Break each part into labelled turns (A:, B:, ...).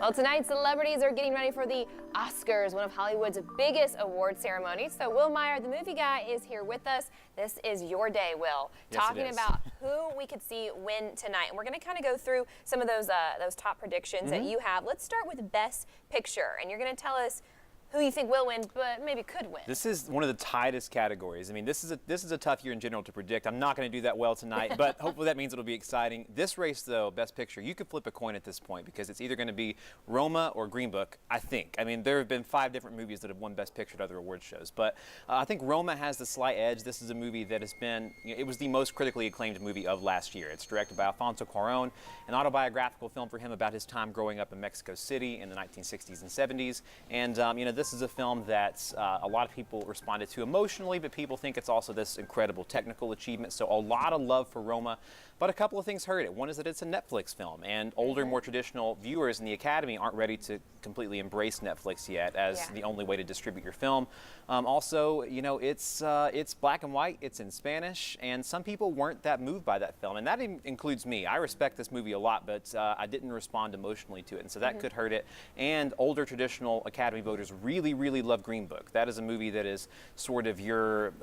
A: Well, tonight, celebrities are getting ready for the Oscars, one of Hollywood's biggest award ceremonies. So Will Meyer, the movie guy, is here with us. This is your day, Will.
B: Yes,
A: talking about who we could see win tonight. And we're going to kind of go through some of those top predictions that you have. Let's start with Best Picture. And you're going to tell us who you think will win, but maybe could win.
B: This is one of the tightest categories. I mean, this is a tough year in general to predict. I'm not going to do that well tonight, but hopefully that means it'll be exciting. This race, though, Best Picture, you could flip a coin at this point because it's either going to be Roma or Green Book, I think. I mean, there have been 5 different movies that have won Best Picture at other award shows, but I think Roma has the slight edge. This is a movie that has been, it was the most critically acclaimed movie of last year. It's directed by Alfonso Cuarón, an autobiographical film for him about his time growing up in Mexico City in the 1960s and 70s. And, this is a film that a lot of people responded to emotionally, but people think it's also this incredible technical achievement. So a lot of love for Roma, but a couple of things hurt it. One is that it's a Netflix film, and older, more traditional viewers in the Academy aren't ready to completely embrace Netflix yet as the only way to distribute your film. Also, it's black and white, it's in Spanish, and some people weren't that moved by that film, and that includes me. I respect this movie a lot, but I didn't respond emotionally to it, and so that could hurt it. And older traditional Academy voters really, really love Green Book. That is a movie that is sort of your,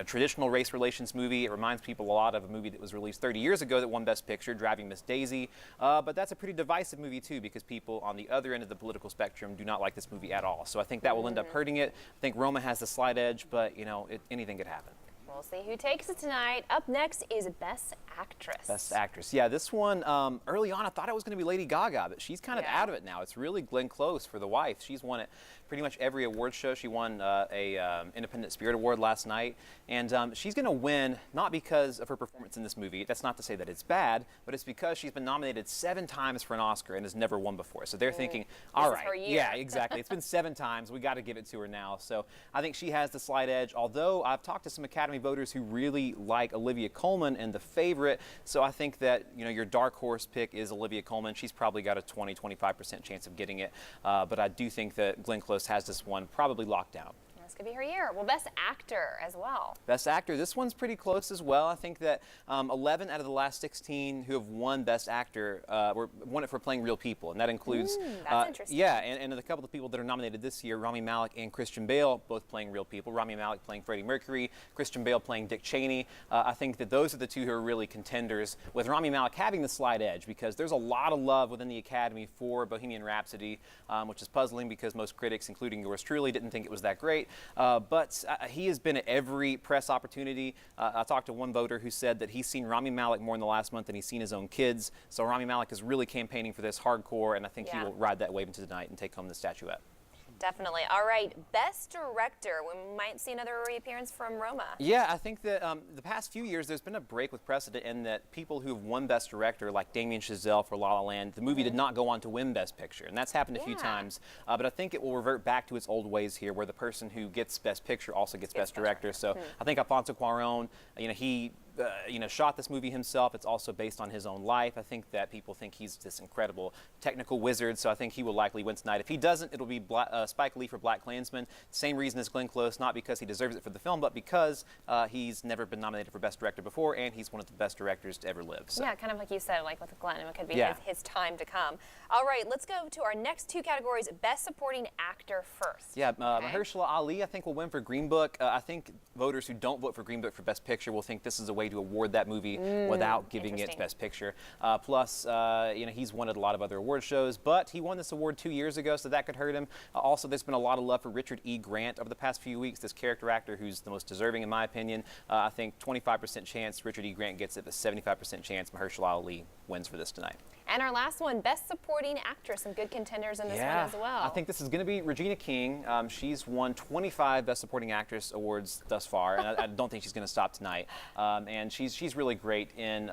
B: traditional race relations movie. It reminds people a lot of a movie that was released 30 years ago that won Best Picture, Driving Miss Daisy. But that's a pretty divisive movie too, because people on the other end of the political spectrum do not like this movie at all. So I think that will end up hurting it. I think Roma has the slight edge, but anything could happen.
A: We'll see who takes it tonight. Up next is Best Actress.
B: Best Actress. Yeah, this one, early on, I thought it was going to be Lady Gaga, but she's kind of out of it now. It's really Glenn Close for The Wife. She's won it pretty much every award show. She won a Independent Spirit Award last night, and she's going to win not because of her performance in this movie. That's not to say that it's bad, but it's because she's been nominated 7 times for an Oscar and has never won before. So they're thinking, all right, yeah, exactly. It's been 7 times. We got to give it to her now. So I think she has the slight edge, although I've talked to some Academy voters who really like Olivia Colman and The Favorite. So I think that, your dark horse pick is Olivia Colman. She's probably got a 20-25% chance of getting it. But I do think that Glenn Close has this one probably locked down.
A: This could be her year. Well, Best Actor as well.
B: Best Actor. This one's pretty close as well. I think that 11 out of the last 16 who have won Best Actor won it for playing real people, and that includes
A: that's interesting.
B: Yeah, and a couple of people that are nominated this year, Rami Malek and Christian Bale, both playing real people. Rami Malek playing Freddie Mercury, Christian Bale playing Dick Cheney. I think that those are the 2 who are really contenders, with Rami Malek having the slight edge because there's a lot of love within the Academy for Bohemian Rhapsody, which is puzzling because most critics, including yours truly, didn't think it was that great. But he has been at every press opportunity. I talked to one voter who said that he's seen Rami Malek more in the last month than he's seen his own kids. So Rami Malek is really campaigning for this hardcore, and I think he will ride that wave into the night and take home the statuette.
A: Definitely. All right, Best Director. We might see another reappearance from Roma.
B: Yeah, I think that the past few years there's been a break with precedent in that people who have won Best Director, like Damien Chazelle for La La Land, the movie did not go on to win Best Picture, and that's happened a few times. But I think it will revert back to its old ways here, where the person who gets Best Picture also gets Best Director. So I think Alfonso Cuarón, he shot this movie himself. It's also based on his own life. I think that people think he's this incredible technical wizard, so I think he will likely win tonight. If he doesn't, it'll be Spike Lee for BlacKkKlansman. Same reason as Glenn Close, not because he deserves it for the film, but because he's never been nominated for Best Director before, and he's one of the best directors to ever live. So.
A: Yeah, kind of like you said, like with Glenn, it could be his time to come. All right, let's go to our next 2 categories. Best Supporting Actor first. Yeah,
B: Mahershala Ali, I think, will win for Green Book. I think voters who don't vote for Green Book for Best Picture will think this is a way to award that movie without giving it Best Picture. Plus, he's won at a lot of other award shows, but he won this award 2 years ago, so that could hurt him. Also, there's been a lot of love for Richard E. Grant over the past few weeks, this character actor who's the most deserving in my opinion. I think 25% chance Richard E. Grant gets it, but 75% chance Mahershala Ali wins for this tonight.
A: And our last one, Best Supporting Actress. Some good contenders in this one as well.
B: I think this is going to be Regina King. She's won 25 Best Supporting Actress awards thus far, and I don't think she's going to stop tonight. And she's really great in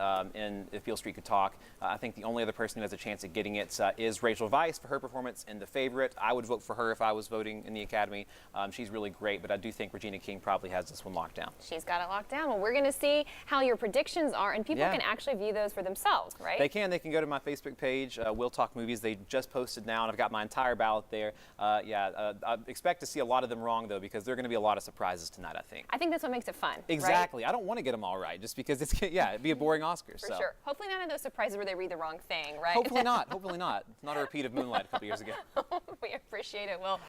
B: If Beale Street Could Talk. I think the only other person who has a chance at getting it is Rachel Weisz for her performance in The Favorite. I would vote for her if I was voting in the Academy. She's really great, but I do think Regina King probably has this one locked down.
A: She's got it locked down. Well, we're going to see how your predictions are, and people can actually view those for themselves, right?
B: They can. They can go to my my Facebook page, We'll Talk Movies. They just posted now, and I've got my entire ballot there. I expect to see a lot of them wrong, though, because there are going to be a lot of surprises tonight, I think.
A: I think that's what makes it fun.
B: Exactly.
A: Right?
B: I don't want to get them all right, just because it'd be a boring Oscar.
A: For sure. Hopefully none of those surprises where they read the wrong thing, right?
B: Hopefully not. Hopefully not. Not a repeat of Moonlight a couple years ago.
A: We appreciate it, Will.